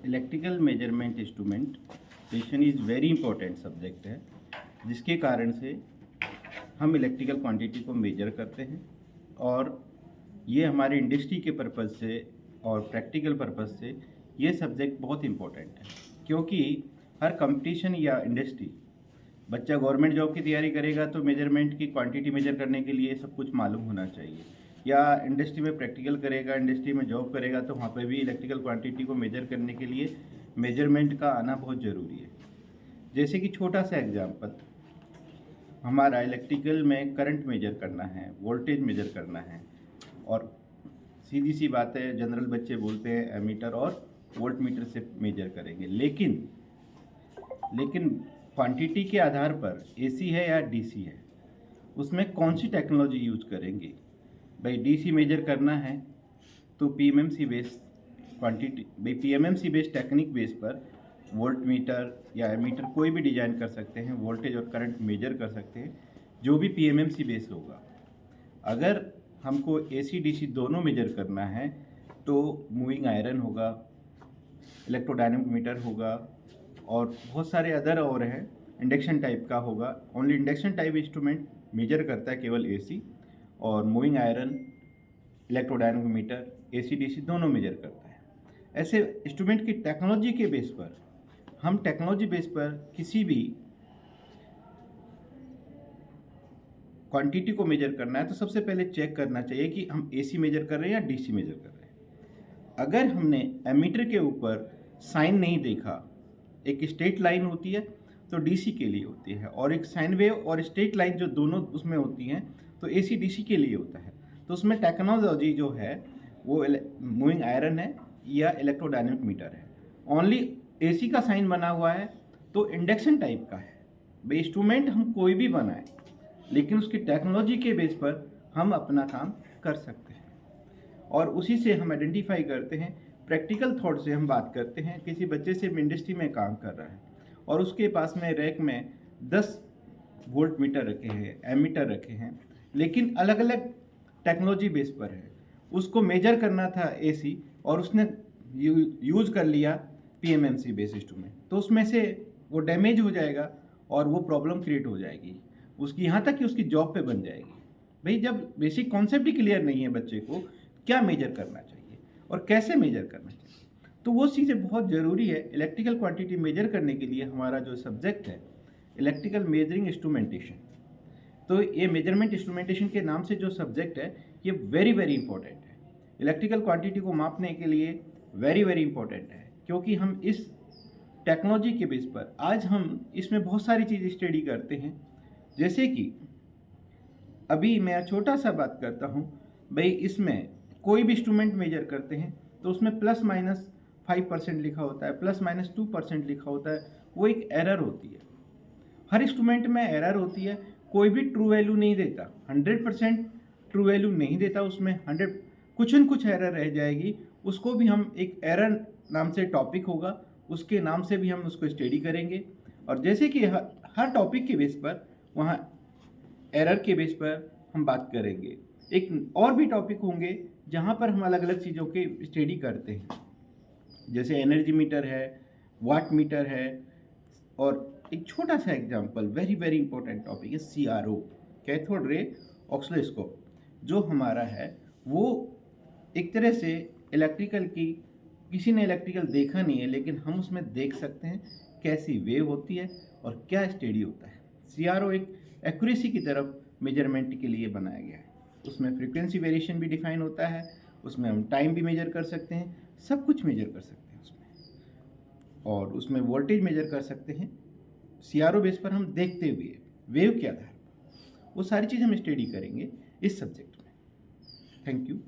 Electrical measurement instrumentation is very important subject है, जिसके कारण से हम इलेक्ट्रिकल क्वांटिटी को मेजर करते हैं और ये हमारे इंडस्ट्री के पर्पज़ से और प्रैक्टिकल पर्पज़ से ये सब्जेक्ट बहुत इम्पोर्टेंट है, क्योंकि हर कंपटीशन या इंडस्ट्री बच्चा गवर्नमेंट जॉब की तैयारी करेगा तो मेजरमेंट की क्वांटिटी मेजर करने के लिए सब कुछ मालूम होना चाहिए, या इंडस्ट्री में प्रैक्टिकल करेगा, इंडस्ट्री में जॉब करेगा तो वहाँ पे भी इलेक्ट्रिकल क्वांटिटी को मेजर करने के लिए मेजरमेंट का आना बहुत ज़रूरी है। जैसे कि छोटा सा एग्जांपल, हमारा इलेक्ट्रिकल में करंट मेजर करना है, वोल्टेज मेजर करना है, और सीधी सी बात है, जनरल बच्चे बोलते हैं एमीटर और वोल्ट मीटर से मेजर करेंगे, लेकिन क्वांटिटी के आधार पर एसी है या डीसी है, उसमें कौन सी टेक्नोलॉजी यूज करेंगे। भाई डीसी मेजर करना है तो पीएमएमसी बेस्ड क्वांटिटी, भाई पीएमएमसी बेस्ड टेक्निक बेस पर वोल्ट मीटर या एमीटर कोई भी डिजाइन कर सकते हैं, वोल्टेज और करंट मेजर कर सकते हैं, जो भी पीएमएमसी बेस होगा। अगर हमको एसी डीसी दोनों मेजर करना है तो मूविंग आयरन होगा, इलेक्ट्रोडायनेमिक मीटर होगा, और बहुत सारे अदर और हैं, इंडक्शन टाइप का होगा। Only induction type instrument measure करता है केवल एसी, और moving iron, electrodynamic meter, AC DC दोनों मेजर करता है। ऐसे इंस्ट्रूमेंट की टेक्नोलॉजी के बेस पर, हम टेक्नोलॉजी बेस पर किसी भी क्वांटिटी को मेजर करना है तो सबसे पहले चेक करना चाहिए कि हम एसी मेजर कर रहे हैं या डीसी मेजर कर रहे हैं। अगर हमने एमीटर के ऊपर साइन नहीं देखा, एक स्ट्रेट लाइन होती है तो डीसी के लिए होती है, और एक साइन वेव और स्ट्रेट लाइन जो दोनों उसमें होती हैं तो एसी डीसी के लिए होता है। तो उसमें टेक्नोलॉजी जो है वो मूविंग आयरन है या इलेक्ट्रोडायनेमिक मीटर है। ओनली एसी का साइन बना हुआ है तो इंडक्शन टाइप का है। भाई इंस्ट्रूमेंट हम कोई भी बनाए, लेकिन उसकी टेक्नोलॉजी के बेस पर हम अपना काम कर सकते हैं, और उसी से हम आइडेंटिफाई करते हैं। प्रैक्टिकल थॉट से हम बात करते हैं, किसी बच्चे से इंडस्ट्री में काम कर रहा है और उसके पास में रैक में 10 वोल्ट मीटर रखे हैं, एमीटर रखे हैं, लेकिन अलग अलग टेक्नोलॉजी बेस पर है। उसको मेजर करना था एसी और उसने यूज कर लिया पीएमएमसी बेस इंस्ट्रूमेंट, तो उसमें से वो डैमेज हो जाएगा और वो प्रॉब्लम क्रिएट हो जाएगी उसकी, यहाँ तक कि उसकी जॉब पे बन जाएगी। भाई जब बेसिक कॉन्सेप्ट ही क्लियर नहीं है बच्चे को क्या मेजर करना चाहिए और कैसे मेजर करना चाहिए, तो वो चीज़ें बहुत ज़रूरी है। इलेक्ट्रिकल क्वांटिटी मेजर करने के लिए हमारा जो सब्जेक्ट है इलेक्ट्रिकल मेजरिंग इंस्ट्रूमेंटेशन, तो ये मेजरमेंट इंस्ट्रूमेंटेशन के नाम से जो सब्जेक्ट है ये वेरी वेरी इंपॉर्टेंट है। इलेक्ट्रिकल क्वांटिटी को मापने के लिए वेरी वेरी इंपॉर्टेंट है, क्योंकि हम इस टेक्नोलॉजी के बेस पर आज हम इसमें बहुत सारी चीज़ें स्टडी करते हैं। जैसे कि अभी मैं छोटा सा बात करता हूँ, भाई इसमें कोई भी इंस्ट्रूमेंट मेजर करते हैं तो उसमें +-5% लिखा होता है, +-2% लिखा होता है, वो एक एरर होती है। हर इंस्ट्रूमेंट में एरर होती है, कोई भी ट्रू वैल्यू नहीं देता, 100% ट्रू वैल्यू नहीं देता, उसमें 100 कुछ न कुछ एरर रह जाएगी। उसको भी हम एक एरर नाम से टॉपिक होगा, उसके नाम से भी हम उसको स्टडी करेंगे। और जैसे कि हर टॉपिक के बेस पर वहाँ एरर के बेस पर हम बात करेंगे। एक और भी टॉपिक होंगे जहाँ पर हम अलग अलग चीज़ों के स्टडी करते हैं, जैसे एनर्जी मीटर है, वाट मीटर है, और एक छोटा सा example very very important topic है CRO, कैथोड रे ऑसिलोस्कोप, जो हमारा है वो एक तरह से इलेक्ट्रिकल की, किसी ने इलेक्ट्रिकल देखा नहीं है लेकिन हम उसमें देख सकते हैं कैसी वेव होती है और क्या स्टडी होता है। CRO एक एक्यूरेसी की तरफ मेजरमेंट के लिए बनाया गया है। उसमें फ्रीक्वेंसी वेरिएशन भी डिफाइन होता है, उसमें हम टाइम भी मेजर कर सकते हैं, सब कुछ मेजर कर सकते हैं उसमें, और उसमें वोल्टेज मेजर कर सकते हैं CRO बेस पर हम देखते हुए वेव के आधार पर। वो सारी चीज़ हम स्टडी करेंगे इस सब्जेक्ट में। Thank you.